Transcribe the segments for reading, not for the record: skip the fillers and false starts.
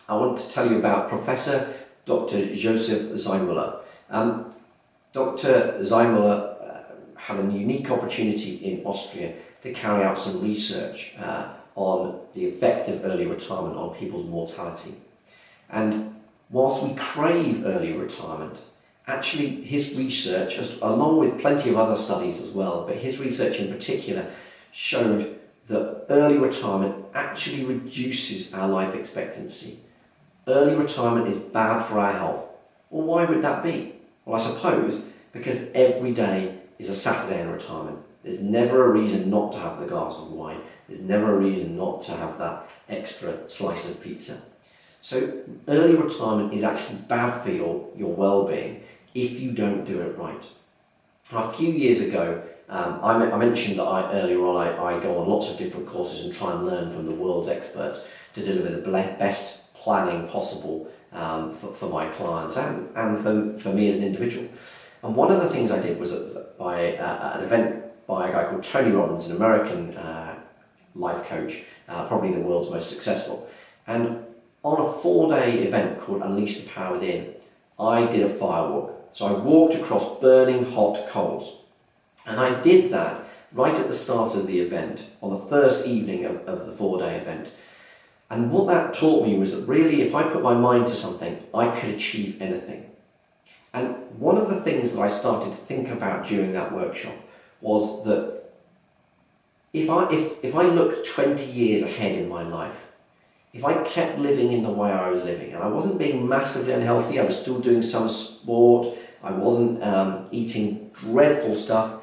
I want to tell you about Professor Dr. Josef Zeimler. Dr. Zeimler had a unique opportunity in Austria to carry out some research on the effect of early retirement on people's mortality. And whilst we crave early retirement, actually his research, along with plenty of other studies as well, but his research in particular showed that early retirement actually reduces our life expectancy. Early retirement is bad for our health. Well, why would that be? Well, I suppose because every day is a Saturday in retirement. There's never a reason not to have the glass of wine. There's never a reason not to have that extra slice of pizza. So early retirement is actually bad for your well-being if you don't do it right. A few years ago, I mentioned that earlier on I go on lots of different courses and try and learn from the world's experts to deliver the best planning possible for my clients and for me as an individual. And one of the things I did was by an event by a guy called Tony Robbins, an American life coach, probably the world's most successful. And on a 4-day event called Unleash the Power Within, I did a fire walk. So I walked across burning hot coals. And I did that right at the start of the event, on the first evening of the 4-day event. And what that taught me was that really, if I put my mind to something, I could achieve anything. And one of the things that I started to think about during that workshop was that if I looked 20 years ahead in my life, if I kept living in the way I was living, and I wasn't being massively unhealthy, I was still doing some sport, I wasn't eating dreadful stuff,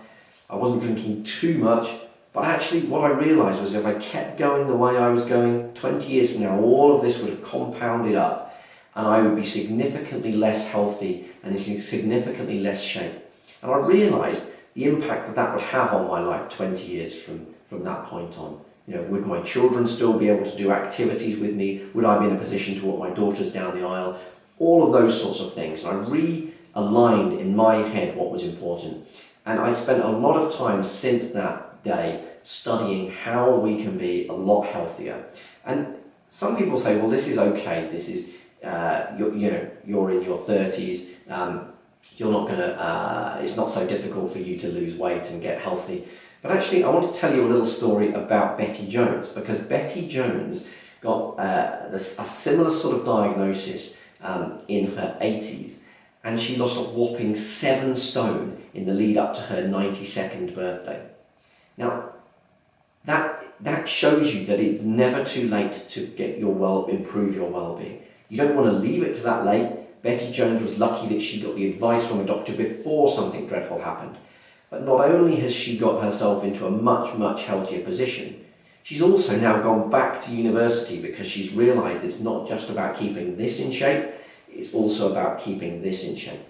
I wasn't drinking too much, but actually what I realised was if I kept going the way I was going, 20 years from now, all of this would have compounded up and I would be significantly less healthy and in significantly less shape. And I realised the impact that would have on my life 20 years from that point on. You know, would my children still be able to do activities with me? Would I be in a position to walk my daughters down the aisle? All of those sorts of things. And I realigned in my head what was important. And I spent a lot of time since that day studying how we can be a lot healthier. And some people say, well, this is okay. This is, you're in your 30s. You're not gonna, it's not so difficult for you to lose weight and get healthy. But actually, I want to tell you a little story about Betty Jones, because Betty Jones got a similar sort of diagnosis in her 80s, and she lost a whopping 7 stone in the lead up to her 92nd birthday. Now, that shows you that it's never too late to improve your well-being. You don't want to leave it to that late. Betty Jones was lucky that she got the advice from a doctor before something dreadful happened. But not only has she got herself into a much, much healthier position, she's also now gone back to university because she's realised it's not just about keeping this in shape, it's also about keeping this in shape.